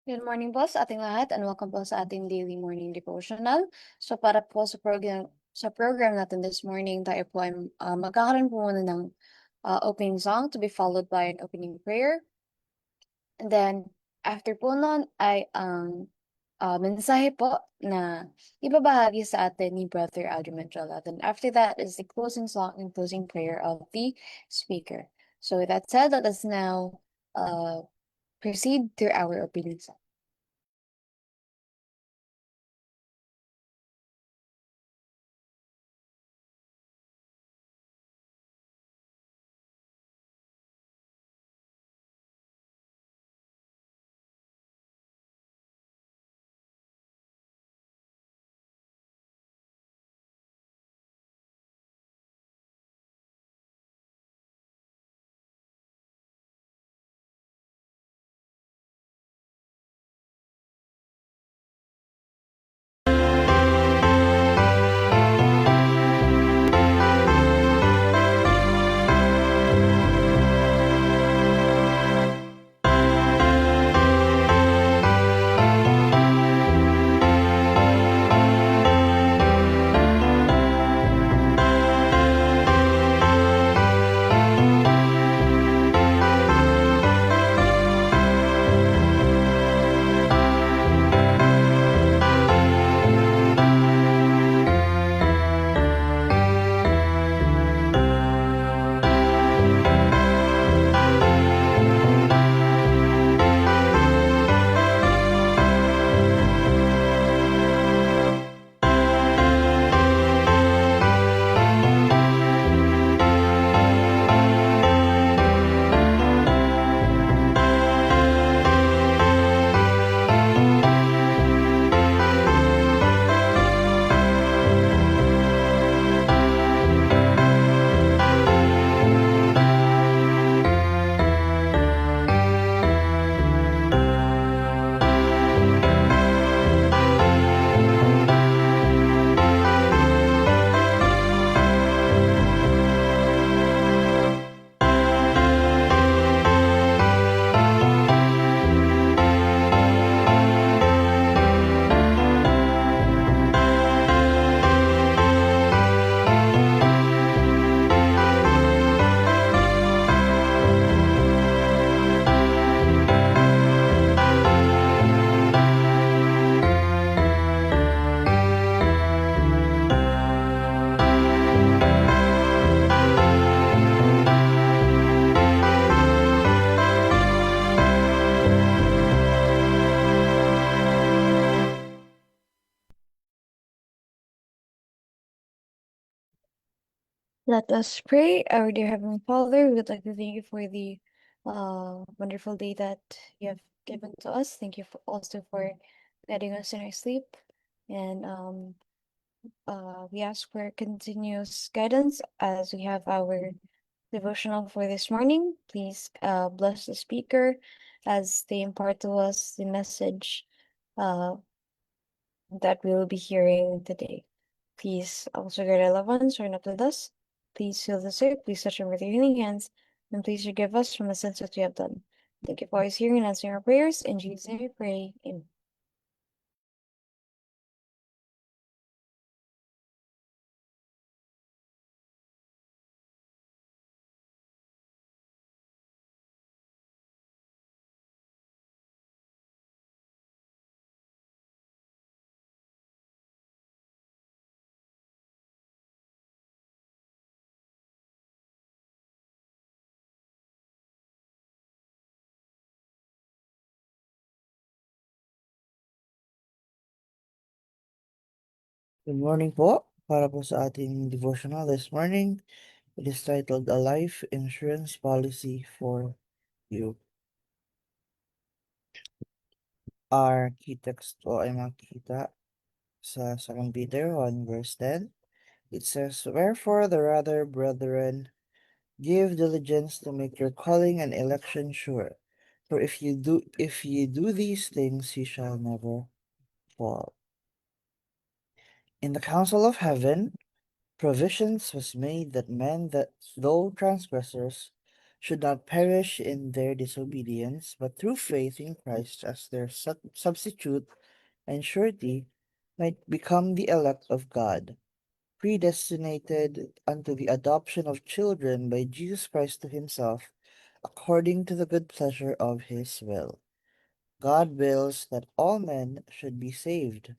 Good morning po sa ating lahat and welcome po sa ating daily morning devotional. So para po sa program natin this morning, tayo po ay magkakaroon po muna ng opening song to be followed by an opening prayer. And then after po nun ay ang mensahe po na ibabahagi sa atin ni Brother Aldrin Menjola. Then after that is the closing song and closing prayer of the speaker. So with that said, let us now proceed to our opening song. Let us pray. Our dear Heavenly Father, we would like to thank you for the wonderful day that you have given to us. Thank you also for guiding us in our sleep. And we ask for continuous guidance as we have our devotional for this morning. Please bless the speaker as they impart to us the message uh, that we will be hearing today. Please also guide our loved ones who are not with us. Please heal the sick. Please touch them with your healing hands. And please forgive us from the sins that we have done. Thank you for always hearing and answering our prayers. In Jesus' name we pray. Amen. Good morning po. Para po sa ating devotional this morning, it is titled A Life Insurance Policy for You. Our key text po ay makikita sa 2 Peter 1 verse 10. It says, Wherefore the rather, brethren, give diligence to make your calling and election sure. For if ye do these things, ye shall never fall. In the council of heaven, provisions was made that men that though transgressors should not perish in their disobedience, but through faith in Christ as their substitute and surety might become the elect of God, predestinated unto the adoption of children by Jesus Christ to himself, according to the good pleasure of his will. God wills that all men should be saved,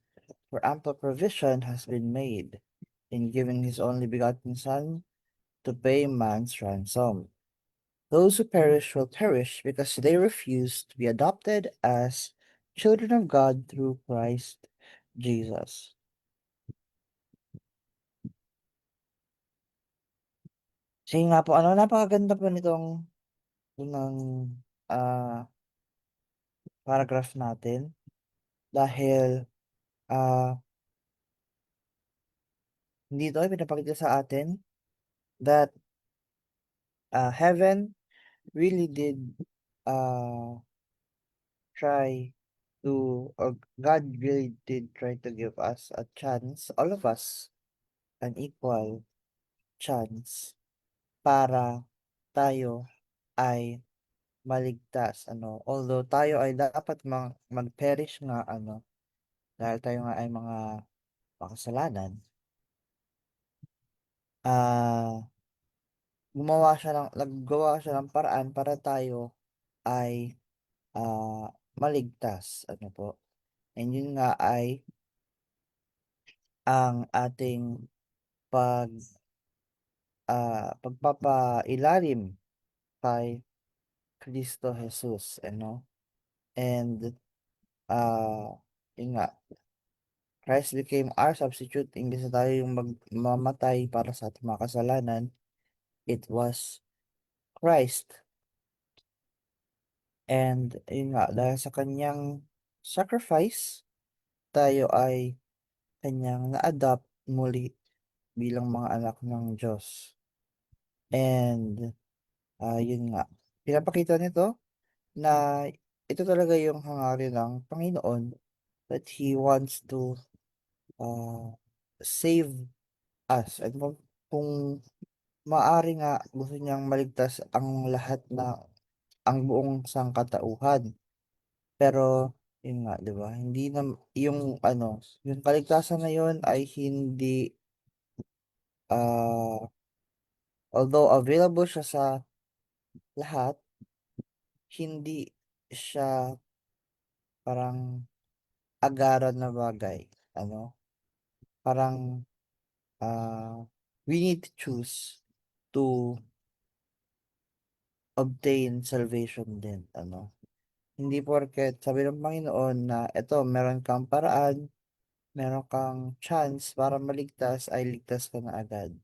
for ample provision has been made in giving his only begotten Son to pay man's ransom. Those who perish will perish because they refuse to be adopted as children of God through Christ Jesus. Sige nga po, napakaganda po nitong unang paragraph natin dahil ah dito ay pinapakita sa atin that heaven really did uh try to, or God really did try to give us a chance, all of us, an equal chance para tayo ay maligtas, ano. Although tayo ay dapat mag-perish nga, ano, dahil tayo nga ay mga makasalanan, ah, naggawa siya ng paraan para tayo ay maligtas, ano po. And yun nga ay ang ating pag pagpapailalim kay Kristo Jesus, ano. And yun nga, Christ became our substitute. Imbes na tayo yung mamatay para sa ating mga kasalanan, it was Christ. And yun nga, dahil sa kanyang sacrifice, tayo ay kanyang na-adopt muli bilang mga anak ng Diyos. And yun nga, pinapakita nito na ito talaga yung hangarin ng Panginoon, that He wants to uh, save us. And kung maaari nga, gusto niyang maligtas ang lahat ang buong sangkatauhan. Pero, yun nga, di ba? Hindi na, yung kaligtasan na yun ay hindi, uh, although available siya sa lahat, hindi siya parang agaran na bagay. Ano? Parang, we need to choose to obtain salvation din. Ano? Hindi porket sabi ng Panginoon na eto, meron kang paraan, meron kang chance para maligtas, ay ligtas ka na agad.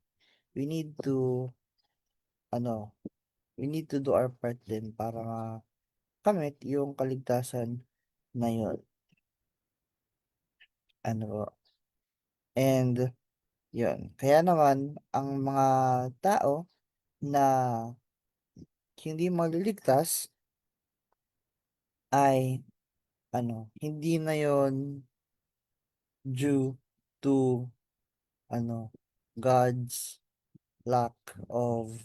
We need to, ano, we need to do our part din para makamit yung kaligtasan na yun. Ano po. And, yun. Kaya naman, ang mga tao na hindi maliligtas ay, hindi na yon due to, God's lack of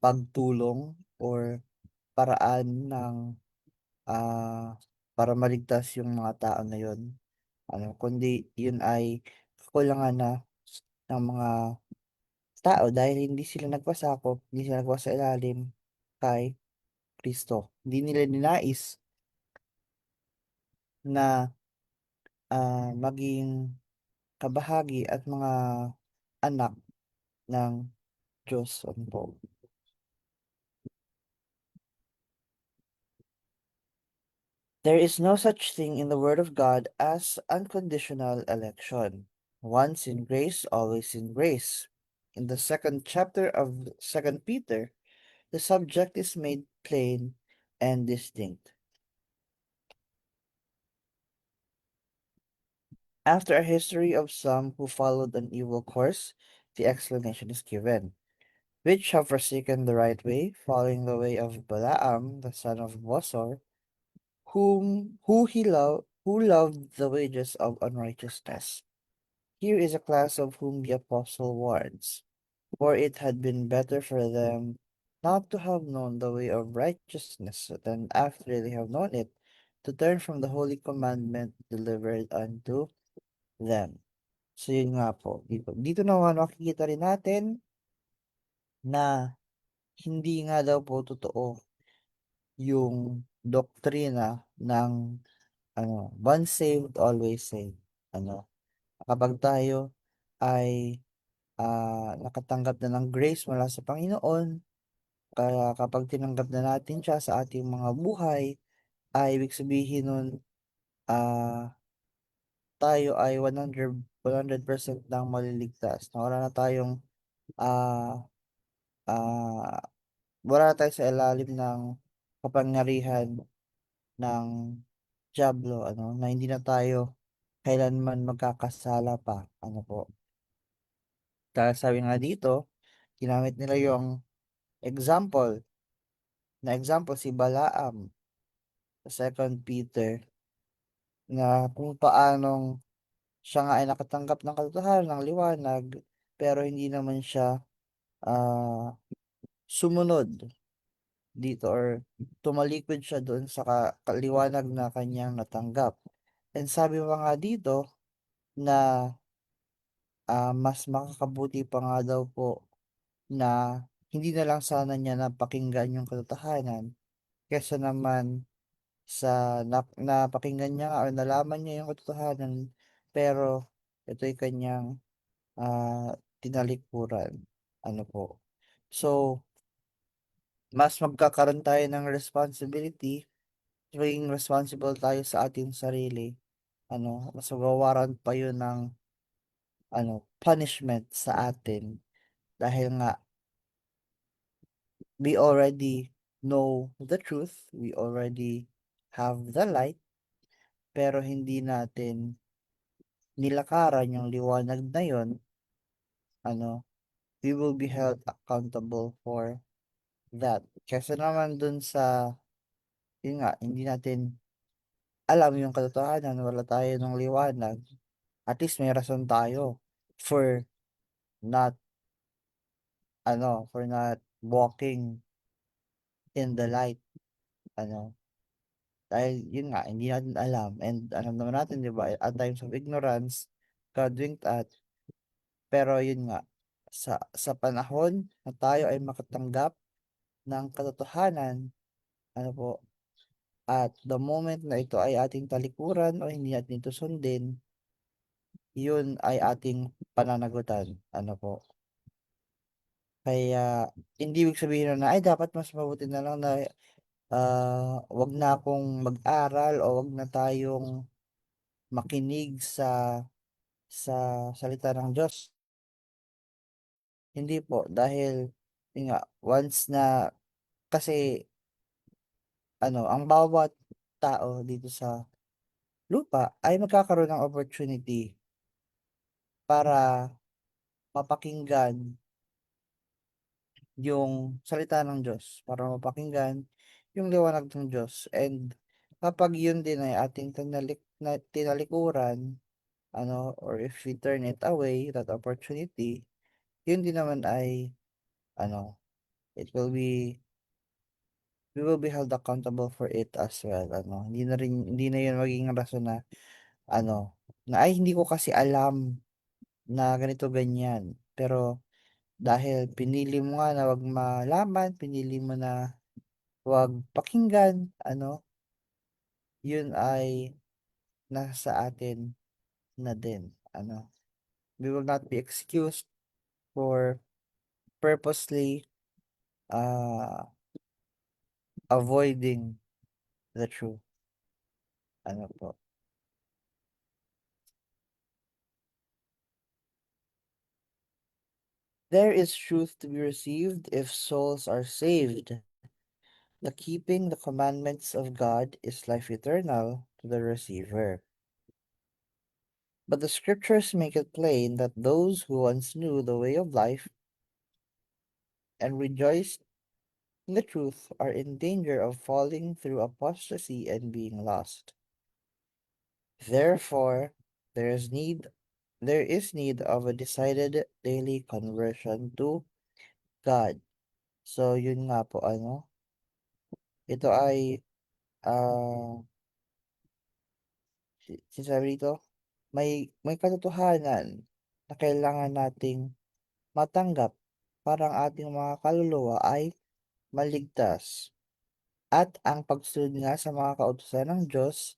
pagtulong or paraan ng para maligtas yung mga tao na yun. Kundi yun ay kakulangan na ng mga tao dahil hindi sila nagpasakop, hindi sila nagpasailalim kay Kristo. Hindi nila ninais na maging kabahagi at mga anak ng Diyos. Ano po. There is no such thing in the Word of God as unconditional election. Once in grace, always in grace. In the second chapter of Second Peter, the subject is made plain and distinct. After a history of some who followed an evil course, the explanation is given, which have forsaken the right way, following the way of Balaam, the son of Bosor, who loved the wages of unrighteousness. Here is a class of whom the apostle warns, for it had been better for them not to have known the way of righteousness, then after they have known it, to turn from the holy commandment delivered unto them. So yun nga po, dito naman makikita rin natin na hindi nga daw po totoo yung doktrina ng once saved, always saved. Ano, kapag tayo ay nakatanggap na ng grace mula sa Panginoon, kaya kapag tinanggap na natin siya sa ating mga buhay, ay ibig sabihin nun, ah, tayo ay 100% nang maliligtas, na wala na tayong, ah, ah, wala na tayo sa ilalim ng kapangyarihan ng dyablo, na hindi na tayo kailanman magkakasala pa, po. Dahil sabi nga dito, ginamit nila yung example, si Balaam sa Second Peter, na kung paanong siya nga ay nakatanggap ng katotohanan, ng liwanag, pero hindi naman siya ah, sumunod dito, or tumalikod siya doon sa kaliwanag na kanyang natanggap. And sabi pa nga dito na mas makakabuti pa nga daw po na hindi na lang sana niya napakinggan yung katotohanan, kesa naman sa napakinggan niya nga, or nalaman niya yung katotohanan, pero ito'y kanyang tinalikuran. Ano po. So, mas magkakaroon tayo ng responsibility, maging responsible tayo sa ating sarili. Mas magawaran pa yun ng punishment sa atin, dahil nga we already know the truth, we already have the light, pero hindi natin nilakaran yung liwanag na yun. We will be held accountable for that. Kasi naman dun sa, yun nga, hindi natin alam yung katotohanan, wala tayo ng liwanag, at least may rason tayo for not, for not walking in the light. Ano, dahil yun nga, hindi natin alam, and alam naman natin, di ba, at times of ignorance, God winked at, pero yun nga, sa panahon na tayo ay makatanggap ng katotohanan, ano po, at the moment na ito ay ating talikuran o hindi natin ito sundin, yun ay ating pananagutan. Ano po. Kaya, hindi ibig sabihin na, ay dapat mas mabuti na lang na wag na akong mag-aral, o wag na tayong makinig sa salita ng Diyos. Hindi po, dahil yun nga, once na, kasi ang bawat tao dito sa lupa ay magkakaroon ng opportunity para mapakinggan yung salita ng Diyos, para mapakinggan yung liwanag ng Diyos. And kapag yun din ay ating tinalikuran, or if we turn it away, that opportunity, yun din naman ay, ano, it will be, we will be held accountable for it as well. Hindi na yun magiging rason na, ay hindi ko kasi alam na ganito ganyan. Pero dahil pinili mo nga na wag malaman, pinili mo na wag pakinggan, yun ay nasa atin na din. We will not be excused for purposely uh, avoiding the truth. Po. There is truth to be received if souls are saved. The keeping the commandments of God is life eternal to the receiver. But the scriptures make it plain that those who once knew the way of life and rejoiced in the truth are in danger of falling through apostasy and being lost. Therefore, there is need of a decided daily conversion to God. So, yun nga po ano, ito ay, ah, sinasabi dito, may katotohanan na kailangan nating matanggap para ang ating mga kaluluwa ay maligtas. At ang pagsunod nga sa mga kautusan ng Diyos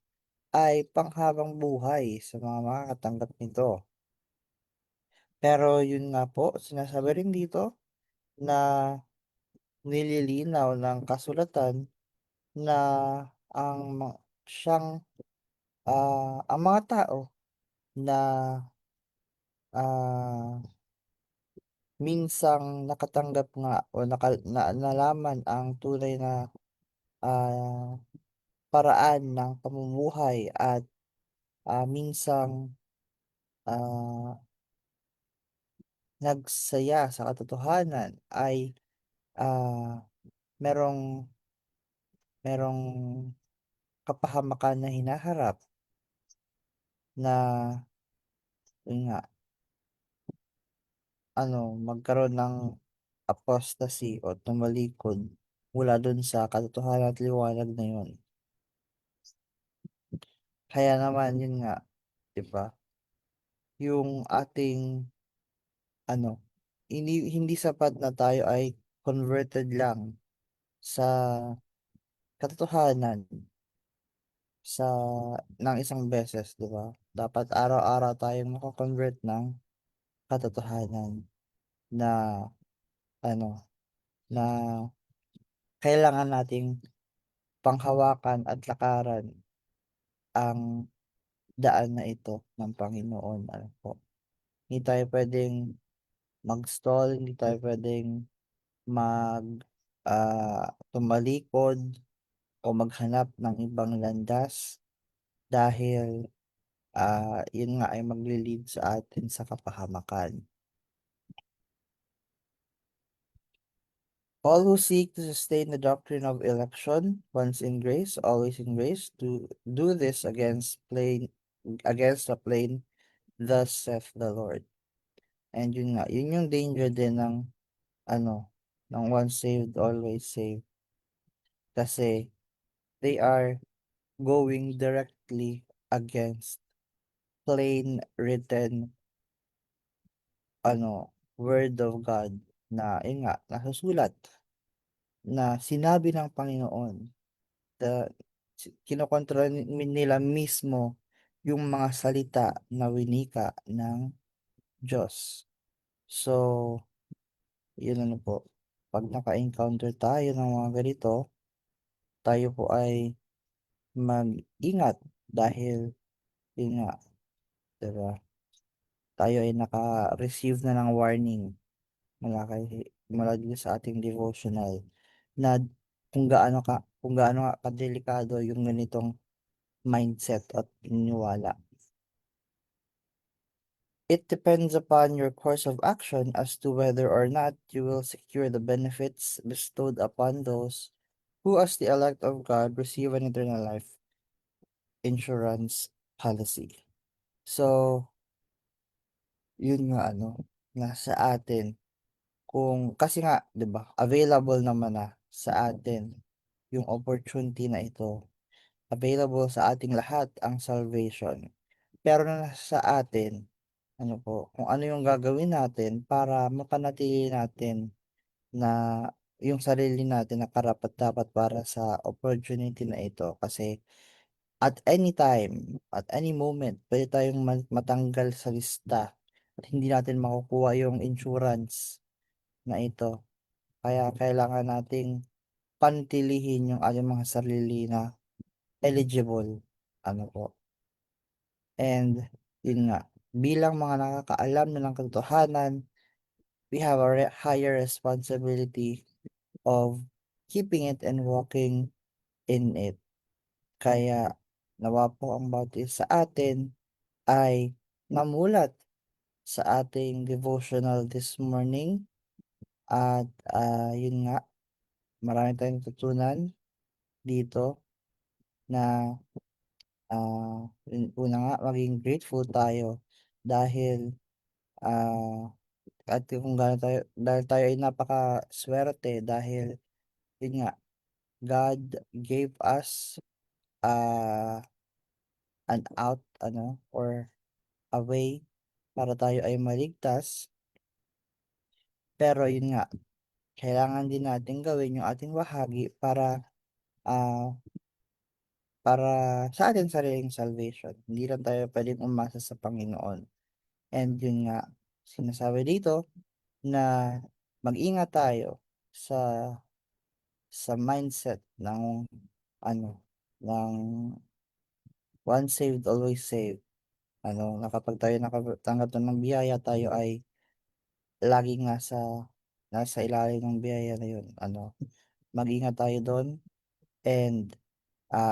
ay panghabang buhay sa mga makakatanggap nito. Pero yun nga po, sinasabi rin dito na nililinaw ng kasulatan na ang siyang ang mga tao na ah, minsang nakatanggap nga o nalaman ang tunay na paraan ng pamumuhay at minsang ah, nagsaya sa katotohanan ay ah, merong merong kapahamakan na hinaharap na yun nga ano, magkaroon ng apostasy o tumalikod mula dun sa katotohanan at liwanag na yun. Kaya naman yun nga, 'di ba, yung ating ano, hindi sapat na tayo ay converted lang sa katotohanan sa ng isang beses, 'di ba? Dapat araw-araw tayong mako-convert ng katotohanan na ano, na kailangan nating panghawakan at lakaran ang daan na ito ng Panginoon, ano po. Hindi tayo puwedeng mag-stall, hindi tayo puwedeng mag, tumalikod o maghanap ng ibang landas dahil, yun nga ay magle-lead sa atin sa kapahamakan. All who seek to sustain the doctrine of election, once in grace, always in grace, to do this against the plain, thus saith the Lord. And yun nga, yun yung danger din ng ano, ng once saved, always saved. Kasi they are going directly against plain written ano, word of God na yun nga, nasusulat na sinabi ng Panginoon na kinokontra nila mismo yung mga salita na winika ng Diyos. So, yun ano po, 'pag naka-encounter tayo ng mga ganito, tayo po ay mag-ingat dahil yun nga, 'di ba, tayo ay naka-receive na ng warning mula dito sa ating devotional na kung gaano nga kadelikado yung ganitong mindset at paniniwala. It depends upon your course of action as to whether or not you will secure the benefits bestowed upon those who, as the elect of God, receive an eternal life insurance policy. So, yun nga ano, nasa atin kung kasi nga 'di ba, available naman na sa atin yung opportunity na ito. Available sa ating lahat ang salvation. Pero nasa atin, ano po, kung ano yung gagawin natin para mapanatili natin na yung sarili natin na karapat-dapat para sa opportunity na ito. Kasi at any time, at any moment, pwede tayong matanggal sa lista at hindi natin makukuha yung insurance na ito. Kaya kailangan nating panatilihin yung ating mga sarili na eligible. Ano po. And yun nga, bilang mga nakakaalam na ng katotohanan, we have a higher responsibility of keeping it and walking in it. Kaya nawa po ang bawat isa sa atin ay namulat sa ating devotional this morning at yun nga, marami tayong natutunan dito na una nga maging grateful tayo dahil at kung gaano tayo dahil tayo ay napakasuwerte dahil yun nga, God gave us, ah, an out ano or a way para tayo ay maligtas. Pero yun nga, kailangan din natin gawin yung ating bahagi ah, para sa ating sariling salvation. Hindi lang tayo puwedeng umasa sa Panginoon. And yun nga, sinasabi dito na mag-ingat tayo sa mindset ng ano, ng once saved, always saved. Ano, na kapag tayo nakatanggap na ng biyaya, tayo ay laging nasa ilalim ng biyaya na yun. Ano, mag-ingat tayo dun and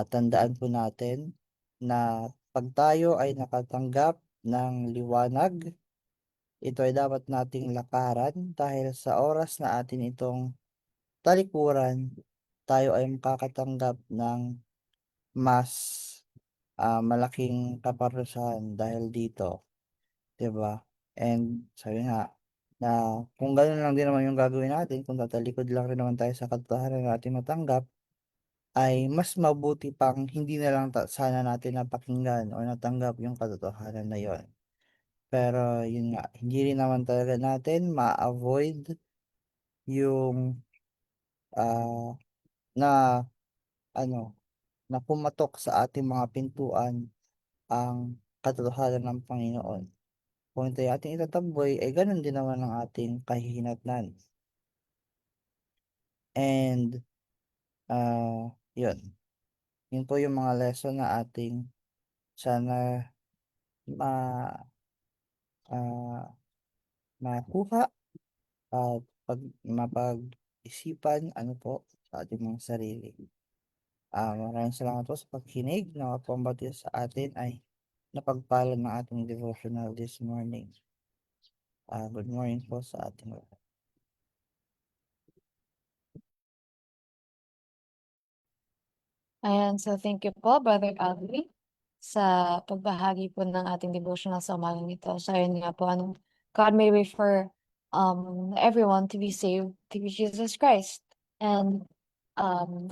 tandaan po natin na 'pag tayo ay nakatanggap ng liwanag, ito ay dapat nating lakaran dahil sa oras na atin itong talikuran, tayo ay makakatanggap ng mas, malaking kaparusahan dahil dito, 'di ba? And sabi nga na kung gano'n lang din naman yung gagawin natin, kung tatalikod lang rin naman tayo sa katotohanan na ating matanggap, ay mas mabuti pang hindi na lang sana natin napakinggan o natanggap yung katotohanan na yon. Pero yun nga, hindi rin naman talaga natin ma-avoid yung, ah, na ano, na pumatok sa ating mga pintuan ang katotohanan ng Panginoon. Kung ito'y ating itatamboy, ay gano'n din naman ang ating kahihinatnan. And, yun. Yun po yung mga lesson na ating sana ma ah, makuha at mapag-isipan ano po sa ating mga sarili. Maraming salamat po sa pakikinig. Nawa po ang bawat isa sa atin ay napagpala ng ating devotional this morning. Good morning po sa ating lahat. Ayan, so thank you po, Brother Alvin, sa pagbahagi po ng ating devotional sa umagang ito. So ayun nga po, God made way for everyone to be saved through Jesus Christ. And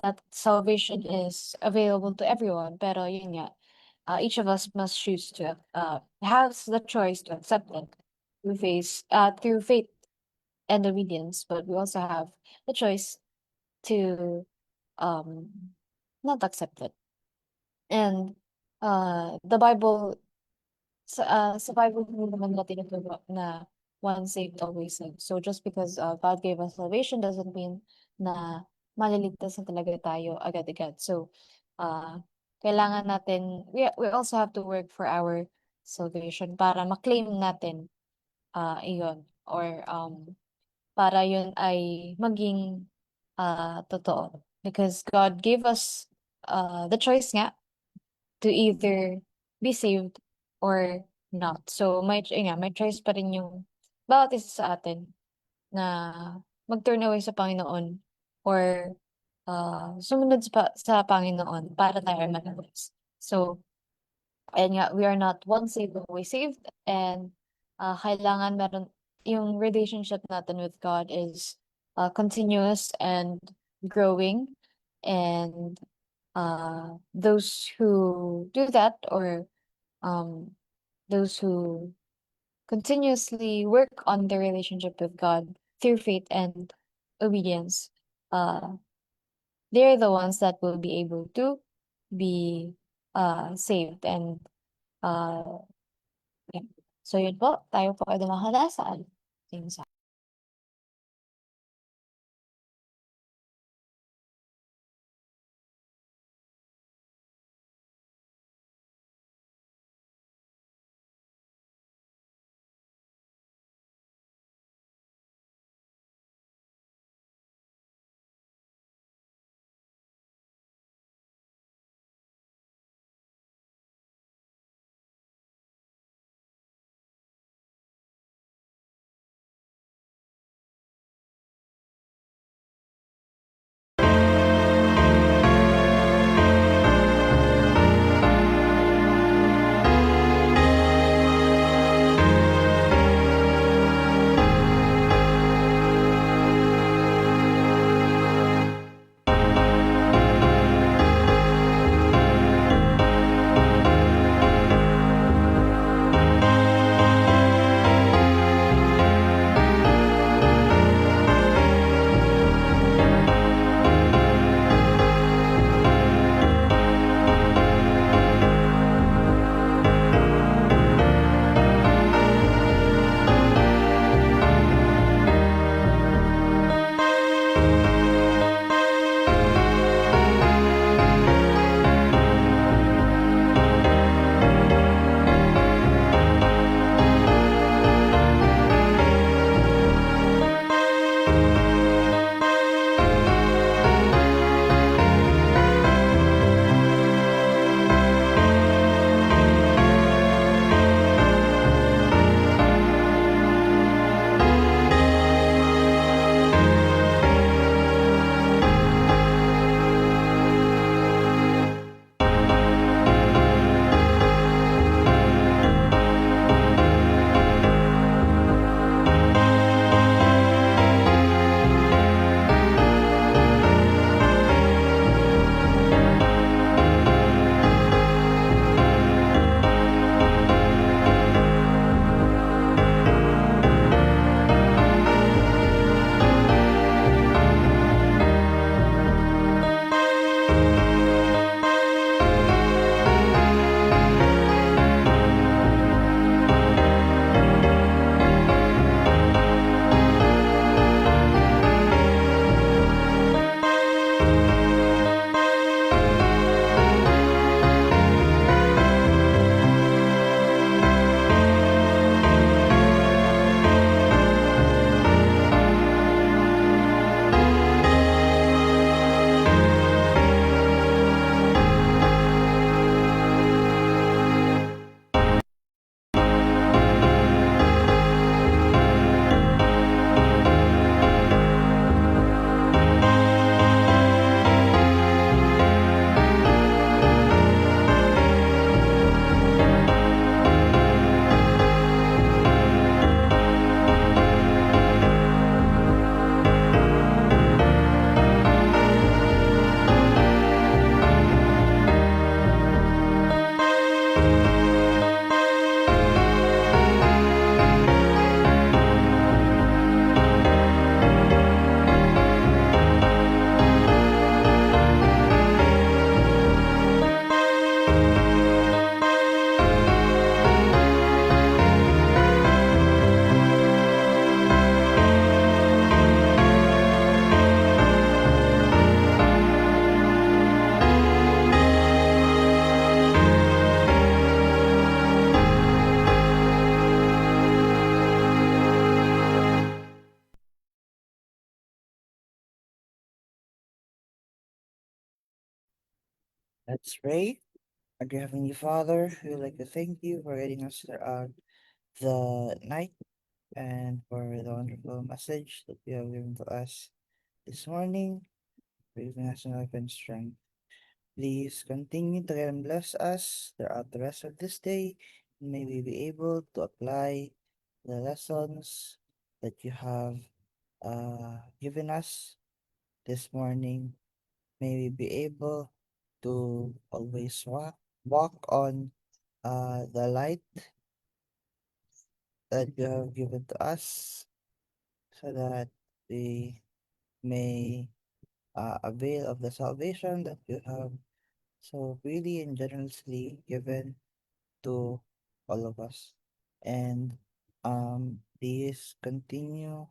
that salvation is available to everyone. Pero yun nga, each of us must choose to has the choice to accept it through faith and obedience. But we also have the choice to um not accept it. And the Bible sa Bible hindi naman natin tinuturo na once saved, always saved. So just because God gave us salvation doesn't mean na maliligtas na talaga tayo agad-agad. So uh, kailangan natin, we also have to work for our salvation para ma-claim natin iyon, or para yun ay maging totoo. Because God gave us the choice nga to either be saved or not. So may choice pa rin yung bawat isa sa atin na mag-turn away sa Panginoon or sumunod sa Panginoon para tayo ay manalis. So, ayun nga, we are not once saved, always saved, and kailangan meron yung relationship natin with God is continuous and growing. And those who do that, or um, those who continuously work on their relationship with God through faith and obedience, uh, they're the ones that will be able to be saved. And uh, yeah. So yun po, tayo po ay dumahala sa ating Let's pray. Our dear Heavenly Father, we would like to thank you for guiding us throughout the night and for the wonderful message that you have given to us this morning, for giving us life and strength. Please continue to guide and bless us throughout the rest of this day. May we be able to apply the lessons that you have given us this morning. May we be able to always walk on the light that you have given to us so that we may avail of the salvation that you have so really and generously given to all of us. And please continue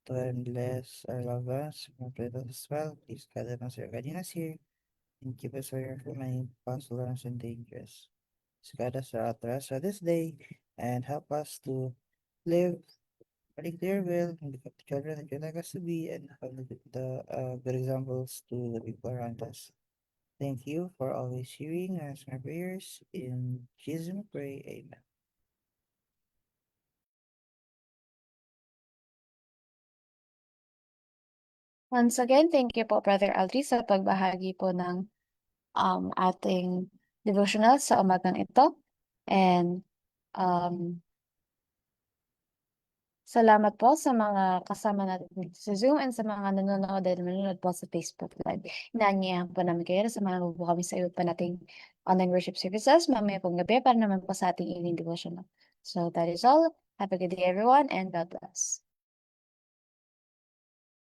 to bless our loved ones, our brothers as well. Please guide us, your guiding us here, and keep us away from any possible harms and dangers. Please guide us throughout the rest of this day and help us to live according to your will and become the children that you like us to be and become the good examples to the people around us. Thank you for always hearing and answering our prayers. In Jesus' name we pray. Amen. Once again, thank you po, Brother Aldri, sa pagbahagi po ng ating devotional sa umagang ito. And salamat po sa mga kasama natin dito sa Zoom and sa mga nanonood at nanonood po sa Facebook Live. Inaanyayahan po namin kayo na samahan po kami sa iba pa nating online worship services mamaya pong gabi para naman po sa ating evening devotional. So that is all. Have a good day everyone and God bless.